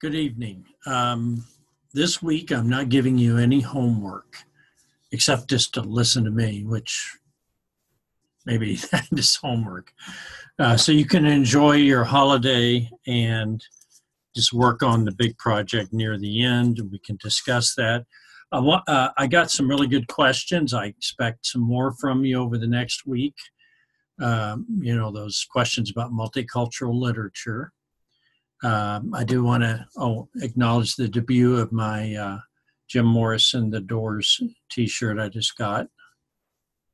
Good evening. This week, I'm not giving you any homework except just to listen to me, which maybe that is homework. So you can enjoy your holiday and just work on the big project near the end. We can discuss that. I got some really good questions. I expect some more from you over the next week. Those questions about multicultural literature. I do want to acknowledge the debut of my Jim Morrison The Doors t-shirt I just got.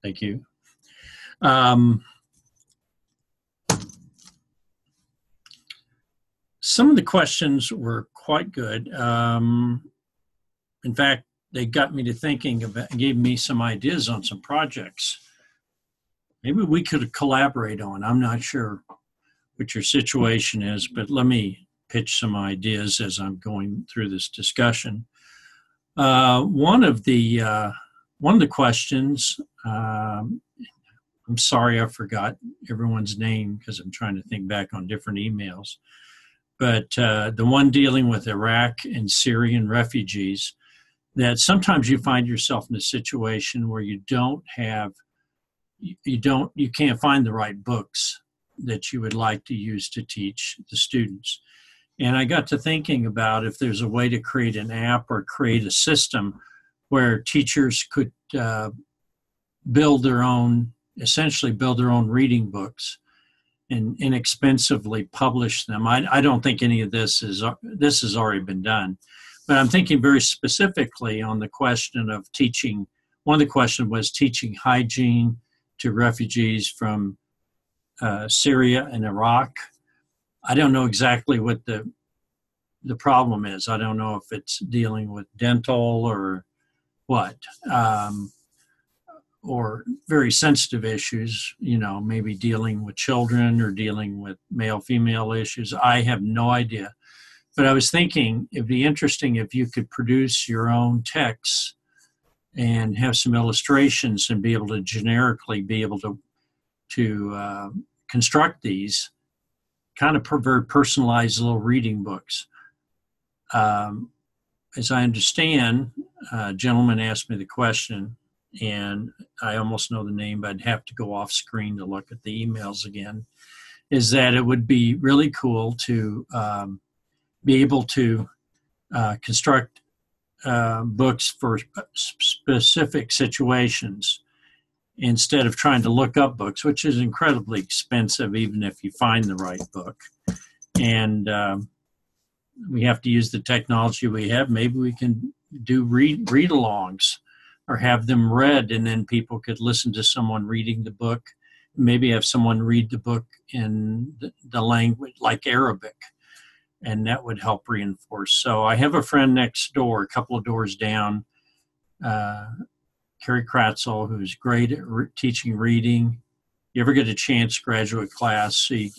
Thank you. Some of the questions were quite good. In fact, they got me to thinking about, gave me some ideas on some projects. Maybe we could collaborate on. I'm not sure what your situation is, but let me pitch some ideas as I'm going through this discussion. One of the questions, I'm sorry I forgot everyone's name because I'm trying to think back on different emails, but the one dealing with Iraq and Syrian refugees, that sometimes you find yourself in a situation where you can't find the right books that you would like to use to teach the students. And I got to thinking about if there's a way to create an app or create a system where teachers could essentially build their own reading books and inexpensively publish them. I don't think any of this has already been done, but I'm thinking very specifically on the question of teaching. One of the questions was teaching hygiene to refugees from Syria and Iraq. I don't know exactly what the problem is. I don't know if it's dealing with dental or what, or very sensitive issues, maybe dealing with children or dealing with male-female issues. I have no idea. But I was thinking it'd be interesting if you could produce your own texts and have some illustrations and be able to generically be able to construct these kind of very personalized little reading books. As I understand, a gentleman asked me the question, and I almost know the name, but I'd have to go off screen to look at the emails again, is that it would be really cool to be able to construct books for specific situations instead of trying to look up books, which is incredibly expensive even if you find the right book. And we have to use the technology we have. Maybe we can do read-alongs or have them read, and then people could listen to someone reading the book. Maybe have someone read the book in the language like Arabic, and that would help reinforce. So I have a friend next door, a couple of doors down, Carrie Kratzel, who's great at teaching reading. You ever get a chance, graduate class, she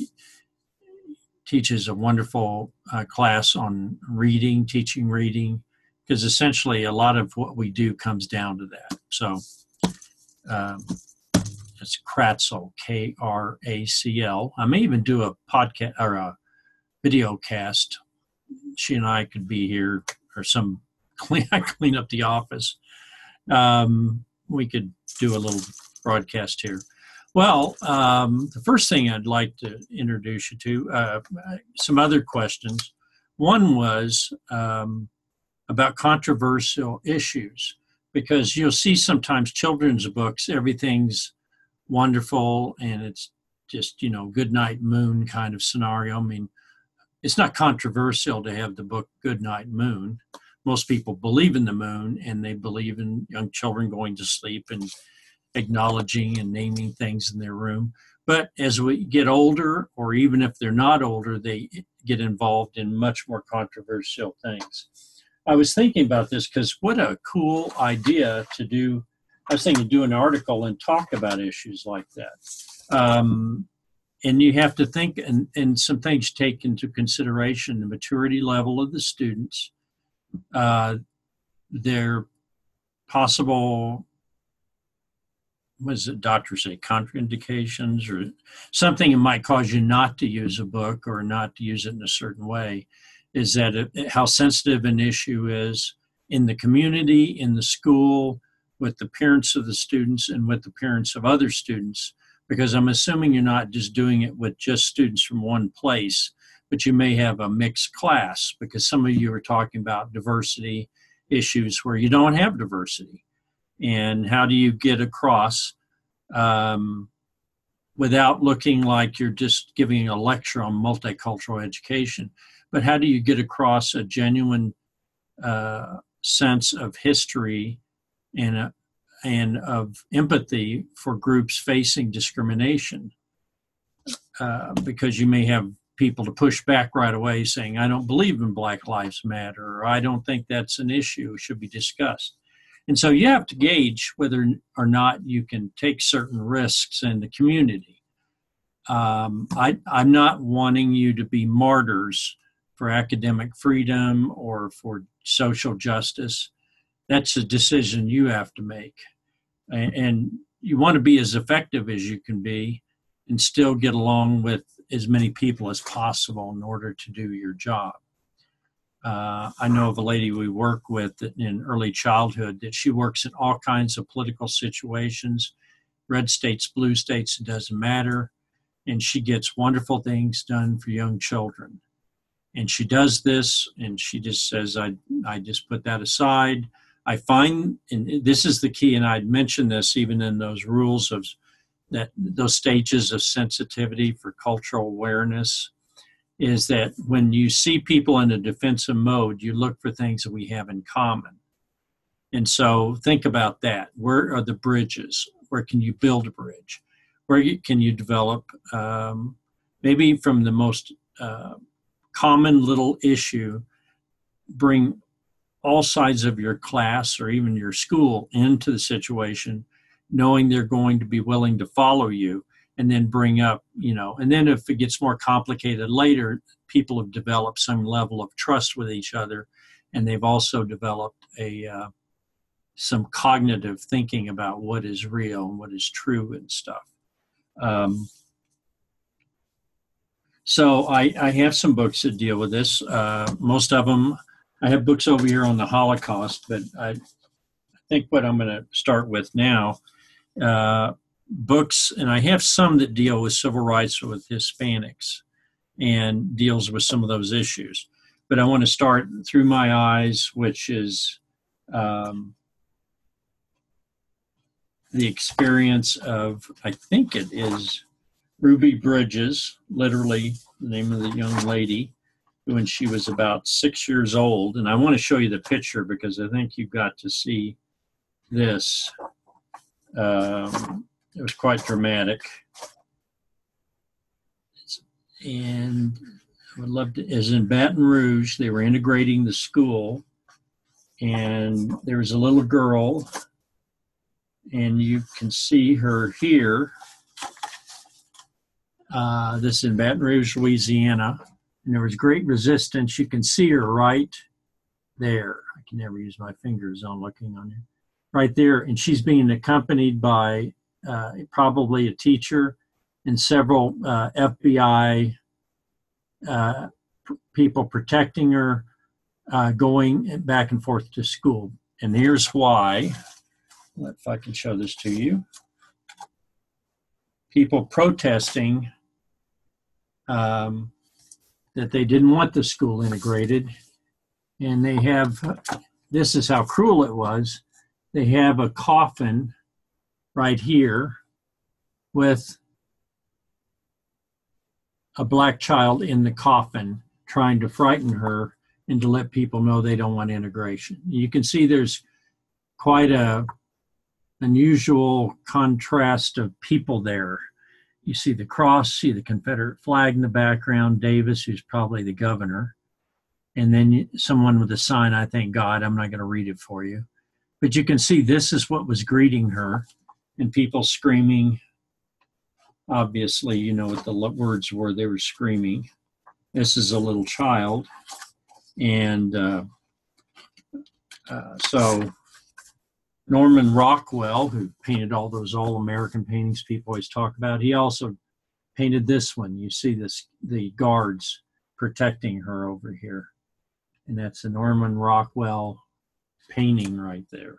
teaches a wonderful class on reading, teaching reading, because essentially a lot of what we do comes down to that. So it's Kratzel, Kracl. I may even do a podcast or a video cast. She and I could be here, or clean up the office. We could do a little broadcast here. Well, the first thing I'd like to introduce you to, some other questions. One was about controversial issues, because you'll see sometimes children's books, everything's wonderful and it's just, good night moon kind of scenario. I mean, it's not controversial to have the book Good Night Moon. Most people believe in the moon, and they believe in young children going to sleep and acknowledging and naming things in their room. But as we get older, or even if they're not older, they get involved in much more controversial things. I was thinking about this because what a cool idea to do. I was thinking do an article and talk about issues like that. And you have to think, and some things take into consideration the maturity level of the students, their possible, what does the doctor say, contraindications or something that might cause you not to use a book or not to use it in a certain way. is that how sensitive an issue is in the community, in the school, with the parents of the students and with the parents of other students, because I'm assuming you're not just doing it with just students from one place, but you may have a mixed class, because some of you are talking about diversity issues where you don't have diversity. And how do you get across without looking like you're just giving a lecture on multicultural education, but how do you get across a genuine sense of history and of empathy for groups facing discrimination? Because you may have people to push back right away saying, I don't believe in Black Lives Matter, or I don't think that's an issue, should be discussed. And so you have to gauge whether or not you can take certain risks in the community. I'm not wanting you to be martyrs for academic freedom or for social justice. That's a decision you have to make. And you want to be as effective as you can be and still get along with as many people as possible in order to do your job. I know of a lady we work with in early childhood that she works in all kinds of political situations, red states, blue states, it doesn't matter. And she gets wonderful things done for young children. And she does this, and she just says, I just put that aside. I find, and this is the key, and I'd mentioned this even in those rules of that, those stages of sensitivity for cultural awareness, is that when you see people in a defensive mode, you look for things that we have in common. And so think about that. Where are the bridges? Where can you build a bridge? Where can you develop, maybe from the most common little issue, bring all sides of your class or even your school into the situation, knowing they're going to be willing to follow you, and then bring up, and then if it gets more complicated later, people have developed some level of trust with each other, and they've also developed some cognitive thinking about what is real and what is true and stuff. So I have some books that deal with this. Most of them, I have books over here on the Holocaust, but I think what I'm going to start with now, books, and I have some that deal with civil rights with Hispanics and deals with some of those issues. But I want to start Through My Eyes, which is the experience of, I think it is Ruby Bridges, literally the name of the young lady, when she was about 6 years old. And I want to show you the picture because I think you've got to see this. It was quite dramatic. And I would love to, as in Baton Rouge, they were integrating the school, and there was a little girl, and you can see her here. This is in Baton Rouge, Louisiana, and there was great resistance. You can see her right there. I can never use my fingers on looking on her. Right there, and she's being accompanied by probably a teacher and several FBI people protecting her, going back and forth to school. And here's why. If I can show this to you. People protesting that they didn't want the school integrated. And they have, this is how cruel it was. They have a coffin right here with a black child in the coffin trying to frighten her and to let people know they don't want integration. You can see there's quite a unusual contrast of people there. You see the cross, see the Confederate flag in the background, Davis, who's probably the governor, and then someone with a sign, I thank God. I'm not going to read it for you. But you can see this is what was greeting her, and people screaming. Obviously, you know what the words were. They were screaming. This is a little child. And so Norman Rockwell, who painted all those all-American paintings people always talk about, he also painted this one. You see this, the guards protecting her over here. And that's a Norman Rockwell painting right there.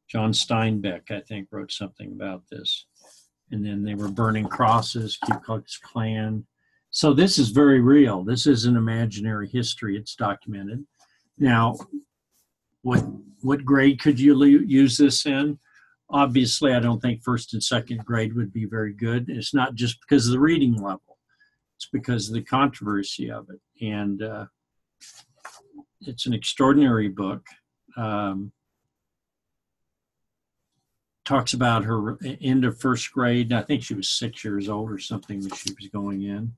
John Steinbeck, I think, wrote something about this. And then they were burning crosses, Ku Klux Klan. So this is very real. This isn't imaginary history. It's documented. Now, what grade could you use this in? Obviously, I don't think first and second grade would be very good. It's not just because of the reading level. It's because of the controversy of it. And it's an extraordinary book. Talks about her end of first grade. I think she was 6 years old or something when she was going in.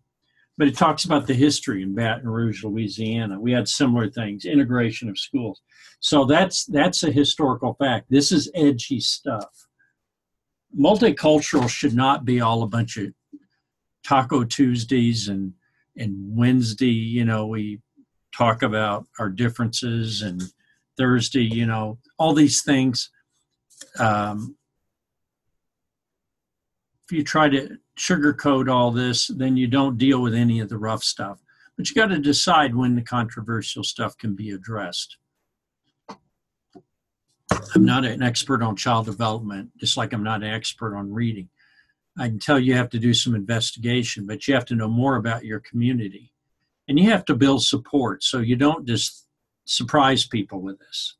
But it talks about the history in Baton Rouge, Louisiana. We had similar things, integration of schools. So that's a historical fact. This is edgy stuff. Multicultural should not be all a bunch of Taco Tuesdays and Wednesday, you know, we talk about our differences, and Thursday, you know, all these things. If you try to sugarcoat all this, then you don't deal with any of the rough stuff. But you got to decide when the controversial stuff can be addressed. I'm not an expert on child development, just like I'm not an expert on reading. I can tell you have to do some investigation, but you have to know more about your community. And you have to build support so you don't just surprise people with this.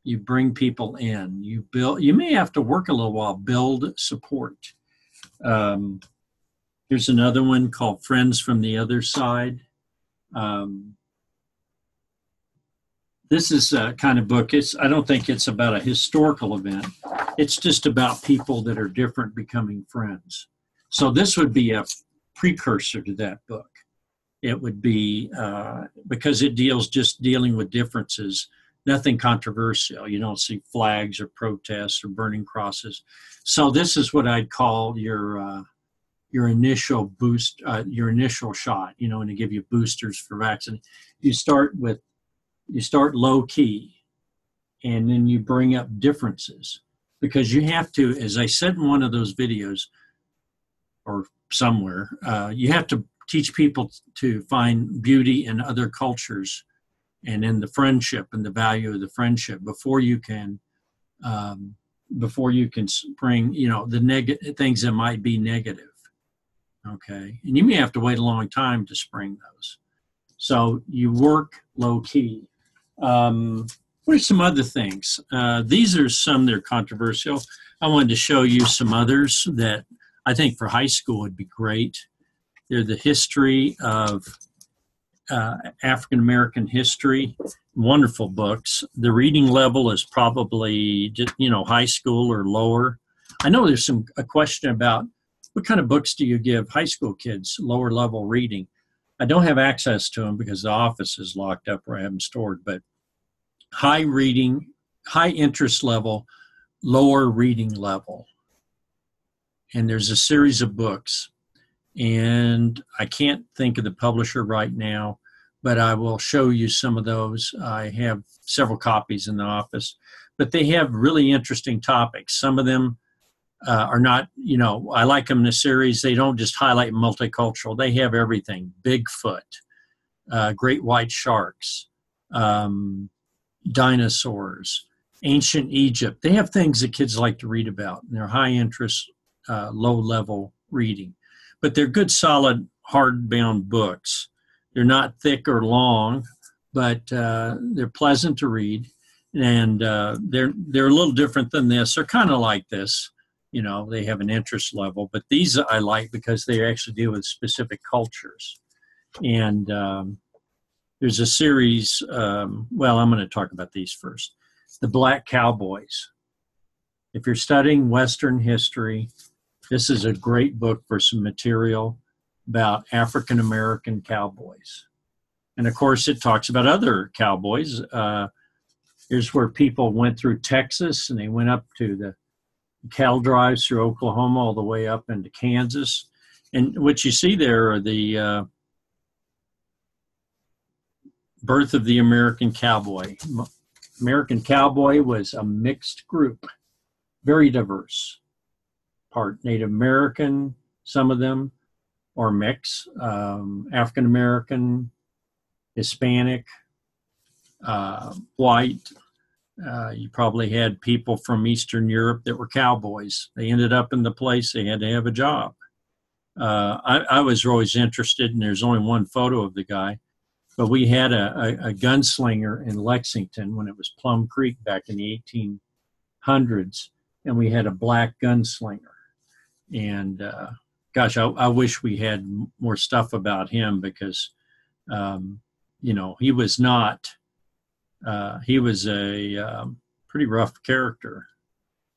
You bring people in. You may have to work a little while, build support. Here's another one called Friends from the Other Side. This is a kind of book. I don't think it's about a historical event. It's just about people that are different becoming friends. So this would be a precursor to that book. It would be, because it dealing with differences, nothing controversial. You don't see flags or protests or burning crosses. So this is what I'd call your initial boost, your initial shot, you know, and to give you boosters for vaccine. You start low key, and then you bring up differences, because you have to, as I said in one of those videos or somewhere, you have to teach people to find beauty in other cultures and in the friendship and the value of the friendship before you can bring, you know, the negative things that might be negative. Okay. And you may have to wait a long time to spring those. So you work low key. What are some other things? These are some that are controversial. I wanted to show you some others that I think for high school would be great. They're the history of African-American history, wonderful books. The reading level is probably just, you know, high school or lower. I know there's a question about what kind of books do you give high school kids, lower level reading. I don't have access to them because the office is locked up where I have them stored, but high reading, high interest level, lower reading level. And there's a series of books, and I can't think of the publisher right now, but I will show you some of those. I have several copies in the office, but they have really interesting topics. Some of them are not, you know, I like them in a series. They don't just highlight multicultural. They have everything. Bigfoot, great white sharks, dinosaurs, ancient Egypt. They have things that kids like to read about. And they're high interest, low level reading. But they're good, solid, hardbound books. They're not thick or long, but they're pleasant to read. And they're a little different than this. They're kind of like this. You know, they have an interest level, but these I like because they actually deal with specific cultures. And there's a series, well, I'm going to talk about these first. The Black Cowboys. If you're studying Western history, this is a great book for some material about African-American cowboys. And of course, it talks about other cowboys. Here's where people went through Texas, and they went up to the cattle drives through Oklahoma all the way up into Kansas. And what you see there are the birth of the American cowboy. American cowboy was a mixed group, very diverse. Part Native American, some of them, or mix, African American, Hispanic, white. You probably had people from Eastern Europe that were cowboys. They ended up in the place, they had to have a job. I was always interested, and there's only one photo of the guy, but we had a gunslinger in Lexington when it was Plum Creek back in the 1800s, and we had a black gunslinger. And gosh, I wish we had more stuff about him because, you know, he was not, he was a pretty rough character,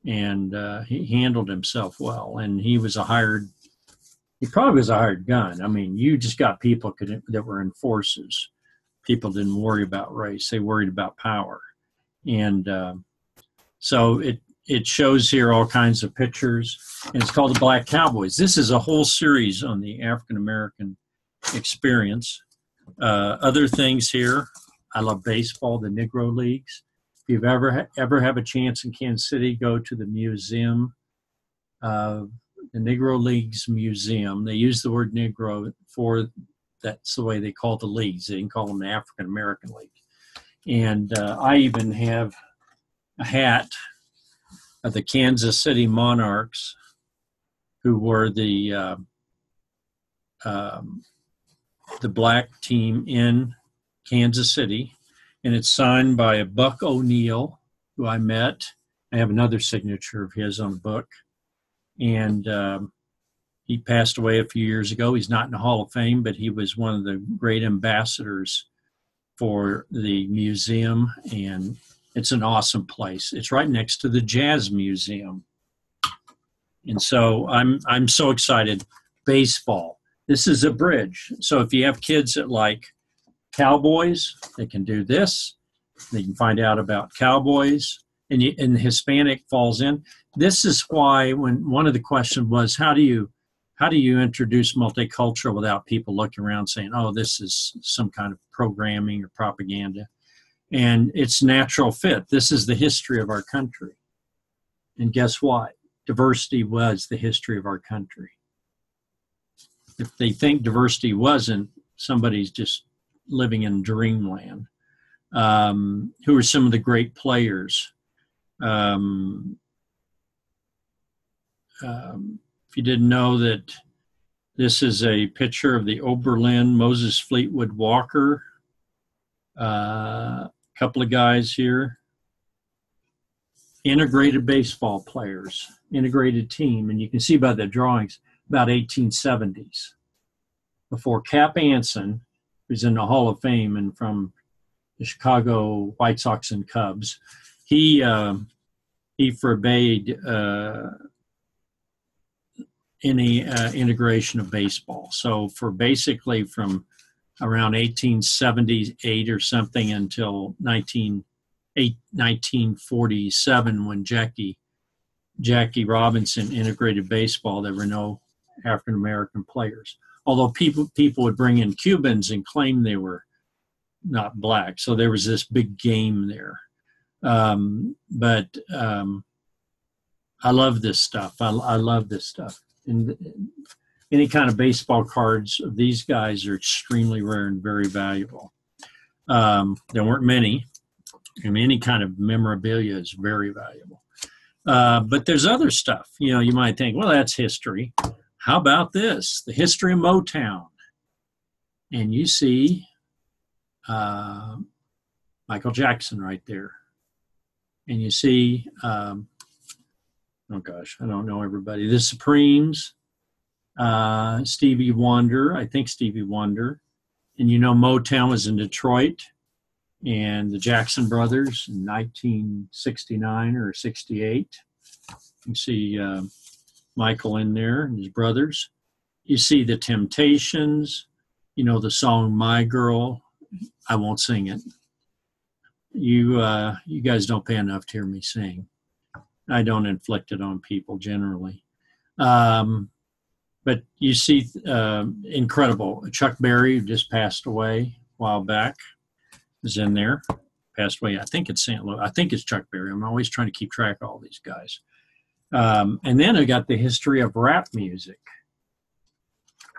and he handled himself well, and he probably was a hired gun. I mean, you just got people that were enforcers. People didn't worry about race. They worried about power. And so it shows here all kinds of pictures, and it's called the Black Cowboys. This is a whole series on the African-American experience. Other things here, I love baseball, the Negro Leagues. If you've ever have a chance in Kansas City, go to the museum, the Negro Leagues Museum. They use the word Negro for, that's the way they call the leagues. They didn't call them the African-American League. And I even have a hat of the Kansas City Monarchs, who were the black team in Kansas City, and it's signed by a Buck O'Neill, who I met. I have another signature of his on the book, and he passed away a few years ago. He's not in the Hall of Fame, but he was one of the great ambassadors for the museum, and it's an awesome place. It's right next to the Jazz Museum. And so I'm so excited. Baseball. This is a bridge. So if you have kids that like cowboys, they can do this. They can find out about cowboys. And the Hispanic falls in. This is why when one of the questions was, how do you introduce multicultural without people looking around saying, oh, this is some kind of programming or propaganda? And it's natural fit. This is the history of our country. And guess what? Diversity was the history of our country. If they think diversity wasn't, somebody's just living in dreamland. Who are some of the great players? If you didn't know that this is a picture of the Oberlin, Moses Fleetwood Walker, couple of guys here, integrated baseball players, integrated team, and you can see by the drawings about 1870s. Before Cap Anson, who's in the Hall of Fame and from the Chicago White Sox and Cubs, he forbade any integration of baseball. So for basically from around 1878 or something until 1947, when Jackie Robinson integrated baseball, there were no African-American players. Although people would bring in Cubans and claim they were not black. So there was this big game there. But I love this stuff. I love this stuff. And any kind of baseball cards of these guys are extremely rare and very valuable. There weren't many. I mean, any kind of memorabilia is very valuable. But there's other stuff. You know, you might think, well, that's history. How about this? The history of Motown. And you see Michael Jackson right there. And you see, oh gosh, I don't know everybody. The Supremes, Stevie Wonder, I think Stevie Wonder. And you know Motown was in Detroit, and the Jackson Brothers in 1969 or 68. You see Michael in there and his brothers. You see the Temptations, you know the song My Girl. I won't sing it. You guys don't pay enough to hear me sing. I don't inflict it on people generally. But you see incredible. Chuck Berry, who just passed away a while back, is in there. Passed away, I think it's St. Louis. I think it's Chuck Berry. I'm always trying to keep track of all these guys. And then I got the history of rap music.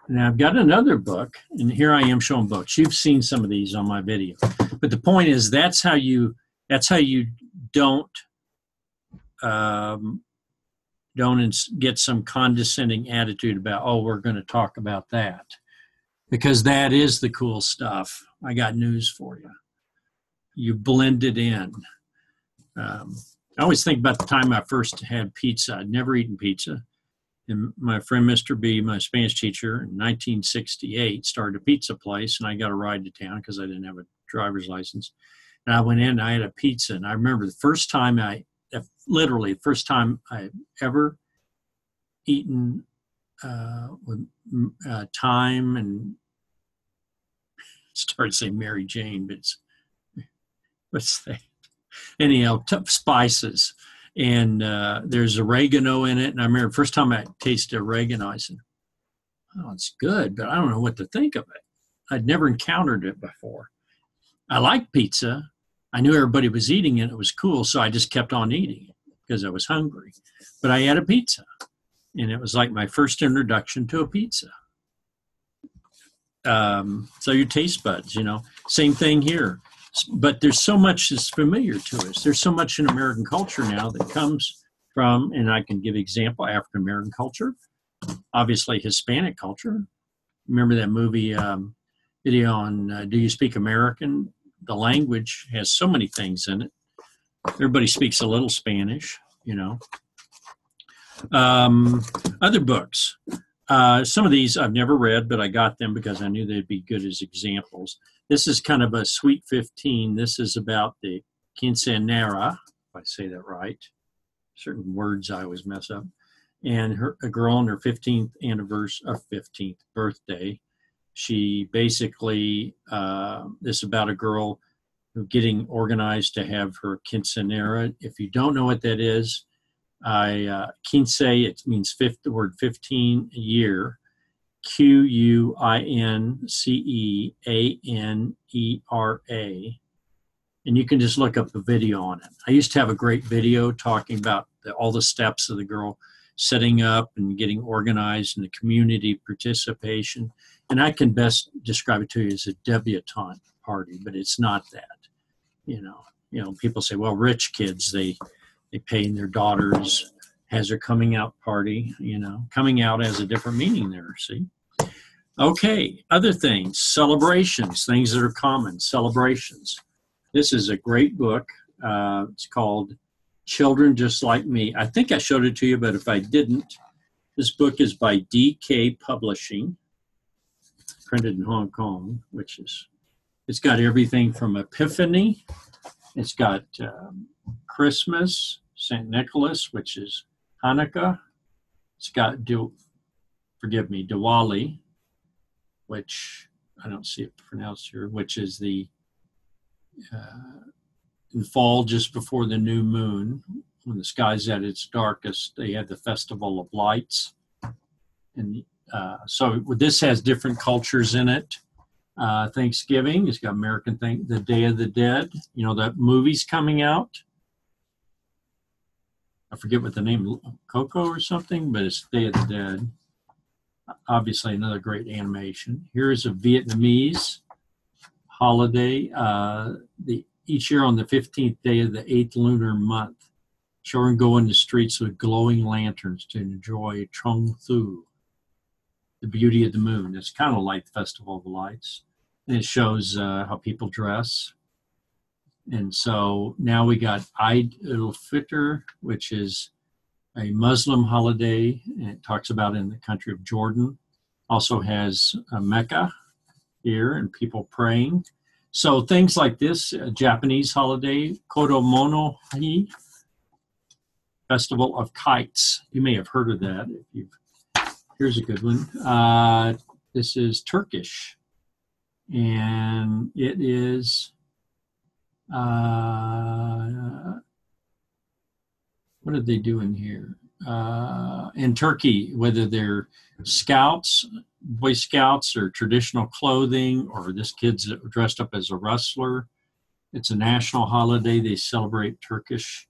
Now I've got another book, and here I am showing books. You've seen some of these on my video. But the point is, that's how you don't get some condescending attitude about, oh, we're going to talk about that, because that is the cool stuff. I got news for you. You blend it in. I always think about the time I first had pizza. I'd never eaten pizza. And my friend Mr. B, my Spanish teacher, in 1968, started a pizza place, and I got a ride to town because I didn't have a driver's license. And I went in and I had a pizza. And I remember the first time literally the first time I ever eaten with thyme and started saying Mary Jane, but what's that? Anyhow, spices. And there's oregano in it. And I remember the first time I tasted oregano, I said, oh, it's good, but I don't know what to think of it. I'd never encountered it before. I liked pizza. I knew everybody was eating it. It was cool, so I just kept on eating it because I was hungry. But I had a pizza, and it was like my first introduction to a pizza. So your taste buds, same thing here. But there's so much that's familiar to us. There's so much in American culture now that comes from, and I can give example, African American culture, obviously Hispanic culture. Remember that movie video on Do You Speak American? The language has so many things in it. Everybody speaks a little Spanish, Other books. Some of these I've never read, but I got them because I knew they'd be good as examples. This is kind of a Sweet 15. This is about the quinceanera, if I say that right. Certain words I always mess up. And a girl on her 15th birthday. She basically, this is about a girl getting organized to have her quinceanera. If you don't know what that is, quince, it means the word 15, a year. Quinceanera. And you can just look up the video on it. I used to have a great video talking about all the steps of the girl setting up and getting organized and the community participation. And I can best describe it to you as a debutante party, but it's not that. People say, well, rich kids, they pay in their daughters has their coming out party. Coming out has a different meaning there, see? Okay, other things, celebrations, things that are common, celebrations. This is a great book. It's called Children Just Like Me. I think I showed it to you, but if I didn't, this book is by DK Publishing, printed in Hong Kong, it's got everything from Epiphany. It's got Christmas, St. Nicholas, which is Hanukkah. It's got, Diwali, which I don't see it pronounced here, which is the in fall, just before the new moon, when the sky's at its darkest, they have the Festival of Lights. And so this has different cultures in it. Thanksgiving, it's got American the Day of the Dead. That movie's coming out. I forget what the name, Coco or something, but it's Day of the Dead. Obviously, another great animation. Here is a Vietnamese holiday. Each year on the 15th day of the 8th lunar month, children go in the streets with glowing lanterns to enjoy Trung Thu, the beauty of the moon. It's kind of like the Festival of Lights. And it shows how people dress. And so now we got Eid al-Fitr, which is a Muslim holiday, and it talks about in the country of Jordan. Also has Mecca here and people praying. So things like this, a Japanese holiday, Kodomono-hi, Festival of Kites. You may have heard of that. Here's a good one. This is Turkish, and it is, what are they doing here? In Turkey, whether they're scouts, Boy Scouts, or traditional clothing, or this kid's dressed up as a wrestler. It's a national holiday. They celebrate Turkish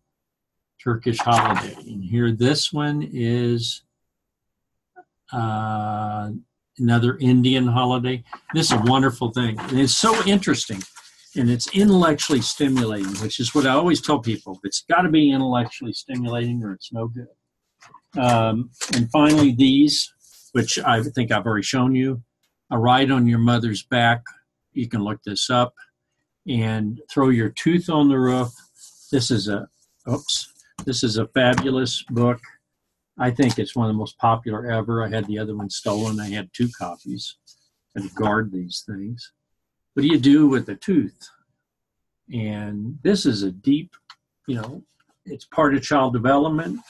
holiday. And here, this one is another Indian holiday. This is a wonderful thing. And it's so interesting. and it's intellectually stimulating, which is what I always tell people. It's got to be intellectually stimulating or it's no good. And finally, these, which I think I've already shown you, A Ride on Your Mother's Back. You can look this up. And Throw Your Tooth on the Roof. This is a fabulous book. I think it's one of the most popular ever. I had the other one stolen. I had 2 copies. I had to guard these things. What do you do with a tooth? And this is a deep, it's part of child development.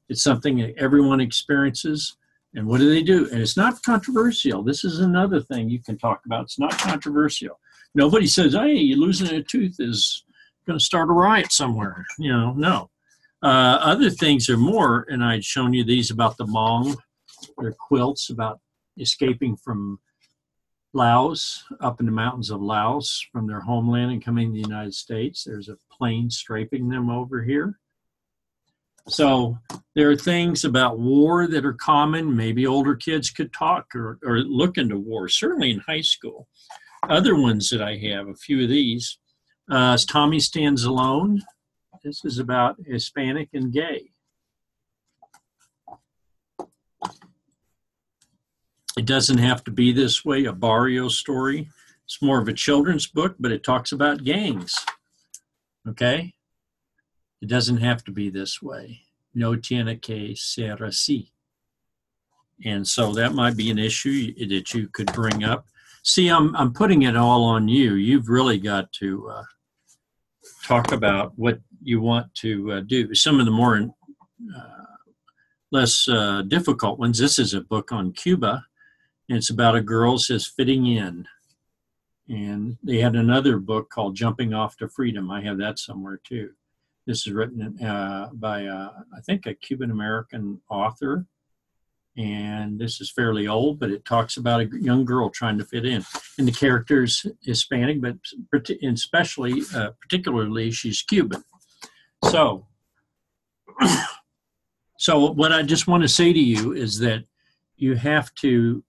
It's something that everyone experiences. And what do? And it's not controversial. This is another thing you can talk about. It's not controversial. Nobody says, hey, losing a tooth is going to start a riot somewhere. No. Other things are more, and I'd shown you these about the Hmong. They're quilts about escaping from Laos, up in the mountains of Laos from their homeland and coming to the United States. There's a plane strafing them over here. So there are things about war that are common. Maybe older kids could talk or look into war, certainly in high school. Other ones that I have, a few of these, is Tommy Stands Alone. This is about Hispanic and gay. It Doesn't Have to Be This Way, a Barrio story. It's more of a children's book, but it talks about gangs. Okay? It doesn't have to be this way. No tiene que ser así. And so that might be an issue that you could bring up. See, I'm putting it all on you. You've really got to talk about what you want to do. Some of the more less difficult ones. This is a book on Cuba. And it's about a girl says fitting in. And they had another book called Jumping Off to Freedom. I have that somewhere too. This is written by, I think, a Cuban-American author. And this is fairly old, but it talks about a young girl trying to fit in. And the character's Hispanic, but especially, particularly, she's Cuban. So what I just want to say to you is that you have to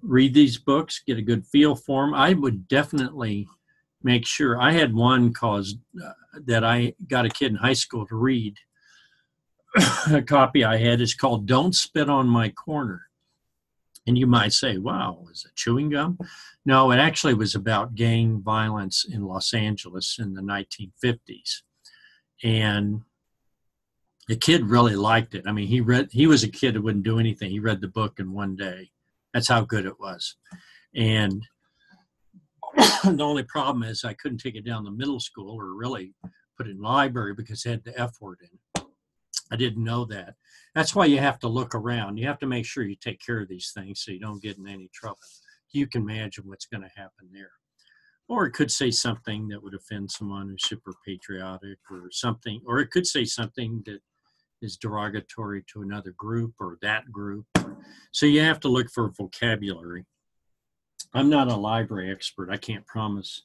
read these books, get a good feel for them. I would definitely make sure. I had one that I got a kid in high school to read. A copy I had is called Don't Spit on My Corner. And you might say, wow, is it chewing gum? No, it actually was about gang violence in Los Angeles in the 1950s. And the kid really liked it. I mean, he was a kid who wouldn't do anything. He read the book in one day. That's how good it was. And the only problem is I couldn't take it down to middle school or really put it in the library because it had the F word in it. I didn't know that. That's why you have to look around. You have to make sure you take care of these things so you don't get in any trouble. You can imagine what's going to happen there. Or it could say something that would offend someone who's super patriotic or something. Or it could say something that is derogatory to another group or that group. So you have to look for vocabulary. I'm not a library expert. I can't promise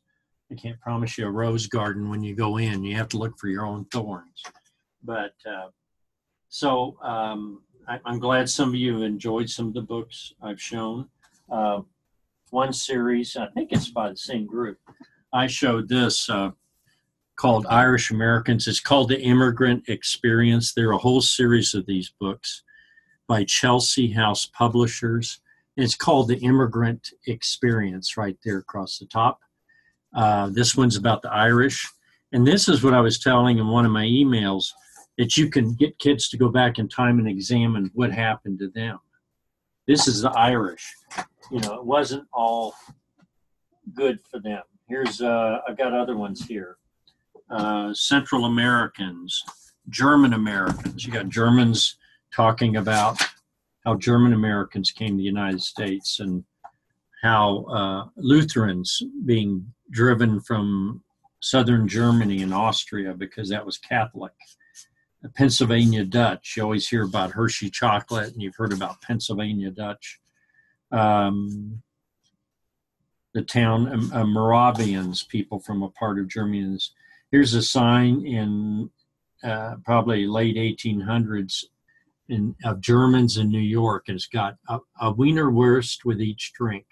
you a rose garden when you go in. You have to look for your own thorns. But I'm glad some of you have enjoyed some of the books I've shown. One series, I think it's by the same group. I showed this called Irish Americans. It's called The Immigrant Experience. There are a whole series of these books by Chelsea House Publishers. And it's called The Immigrant Experience right there across the top. This one's about the Irish. And this is what I was telling in one of my emails, that you can get kids to go back in time and examine what happened to them. This is the Irish. It wasn't all good for them. Here's, I've got other ones here. Central Americans, German Americans. You got Germans talking about how German Americans came to the United States and how Lutherans being driven from southern Germany and Austria because that was Catholic. Pennsylvania Dutch. You always hear about Hershey chocolate, and you've heard about Pennsylvania Dutch. The town Moravians, people from a part of Germany. Here's a sign in probably late 1800s of Germans in New York, and it's got a Wiener Wurst with each drink.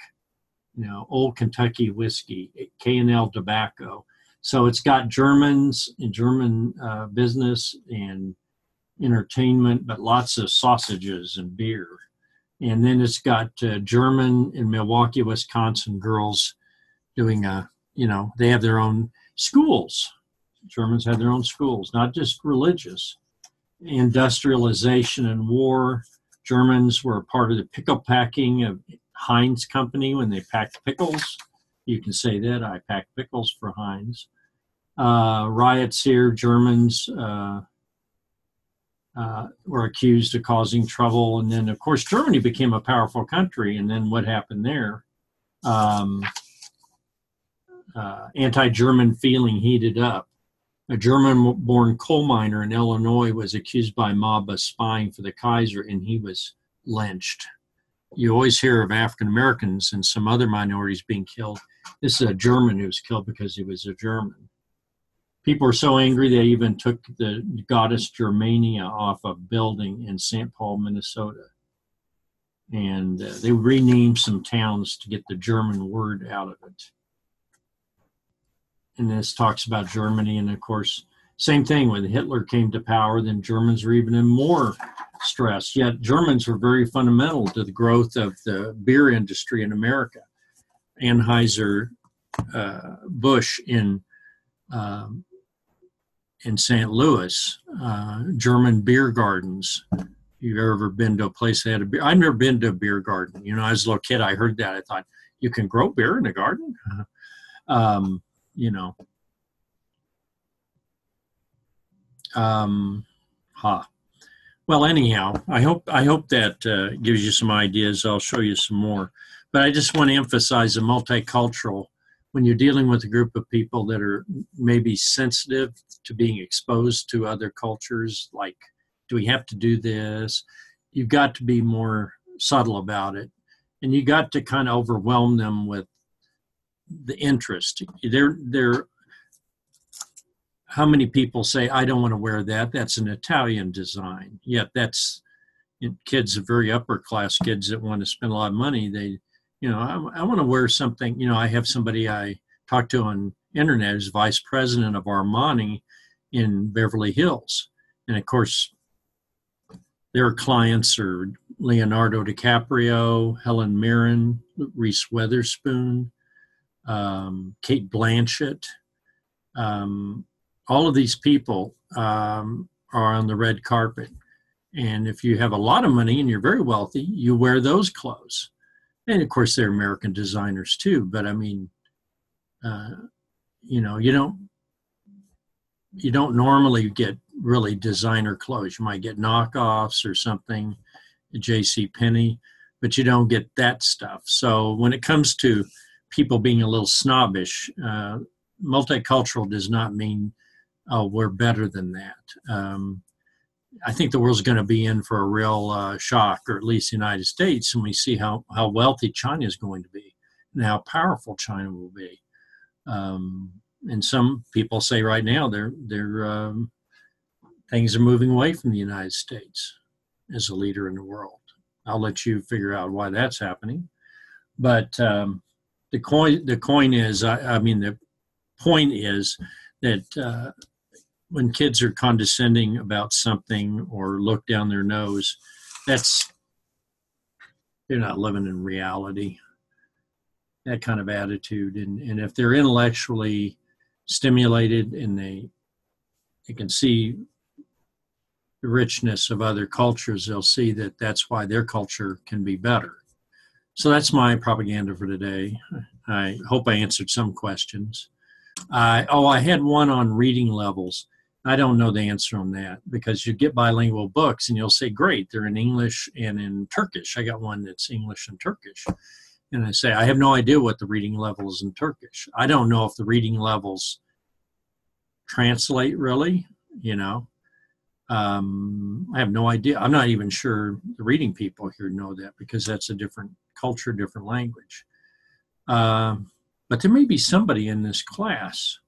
Old Kentucky whiskey, K&L tobacco. So it's got Germans and German business and entertainment, but lots of sausages and beer. And then it's got German and Milwaukee, Wisconsin girls doing they have their own schools. Germans have their own schools, not just religious. Industrialization and war. Germans were part of the pickle packing of Heinz Company when they packed pickles. You can say that, I packed pickles for Heinz. Riots here, Germans were accused of causing trouble. And then, of course, Germany became a powerful country. And then what happened there? Anti-German feeling heated up. A German-born coal miner in Illinois was accused by mob of spying for the Kaiser, and he was lynched. You always hear of African Americans and some other minorities being killed. This is a German who was killed because he was a German. People were so angry they even took the goddess Germania off a building in St. Paul, Minnesota. And they renamed some towns to get the German word out of it. And this talks about Germany. And of course, same thing, when Hitler came to power, then Germans were even in more stress. Yet Germans were very fundamental to the growth of the beer industry in America. Anheuser-Busch in St. Louis, German beer gardens. You've ever been to a place that had a beer? I've never been to a beer garden. As a little kid, I heard that. I thought, you can grow beer in a garden? Well, anyhow, I hope that gives you some ideas. I'll show you some more. But I just want to emphasize the multicultural. When you're dealing with a group of people that are maybe sensitive to being exposed to other cultures, like, do we have to do this? You've got to be more subtle about it. And you got to kind of overwhelm them with the interest. How many people say, I don't want to wear that? That's an Italian design. Yet that's kids, very upper class kids that want to spend a lot of money. I want to wear something. I have somebody I talked to on internet who's vice president of Armani in Beverly Hills. And of course, their clients are Leonardo DiCaprio, Helen Mirren, Reese Witherspoon, Kate Blanchett. All of these people are on the red carpet. And if you have a lot of money and you're very wealthy, you wear those clothes. And of course, they're American designers too. But I mean, you don't normally get really designer clothes. You might get knockoffs or something, J.C. Penney, but you don't get that stuff. So when it comes to people being a little snobbish, multicultural does not mean, oh, we're better than that. I think the world's going to be in for a real shock, or at least the United States, and we see how wealthy China is going to be and how powerful China will be. And some people say right now things are moving away from the United States as a leader in the world. I'll let you figure out why that's happening. But the point is that when kids are condescending about something or look down their nose, they're not living in reality. That kind of attitude, and if they're intellectually stimulated and they can see the richness of other cultures, they'll see that that's why their culture can be better. So that's my propaganda for today. I hope I answered some questions. I had one on reading levels. I don't know the answer on that, because you get bilingual books and you'll say, great, they're in English and in Turkish. I got one that's English and Turkish. And I say, I have no idea what the reading level is in Turkish. I don't know if the reading levels translate really, I have no idea. I'm not even sure the reading people here know that, because that's a different culture, different language. But there may be somebody in this class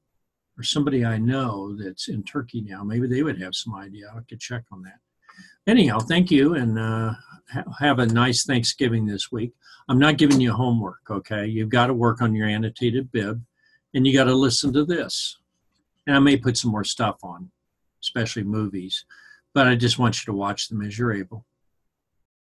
or somebody I know that's in Turkey now. Maybe they would have some idea. I could check on that. Anyhow, thank you, and have a nice Thanksgiving this week. I'm not giving you homework, okay? You've got to work on your annotated bib, and you got to listen to this. And I may put some more stuff on, especially movies, but I just want you to watch them as you're able.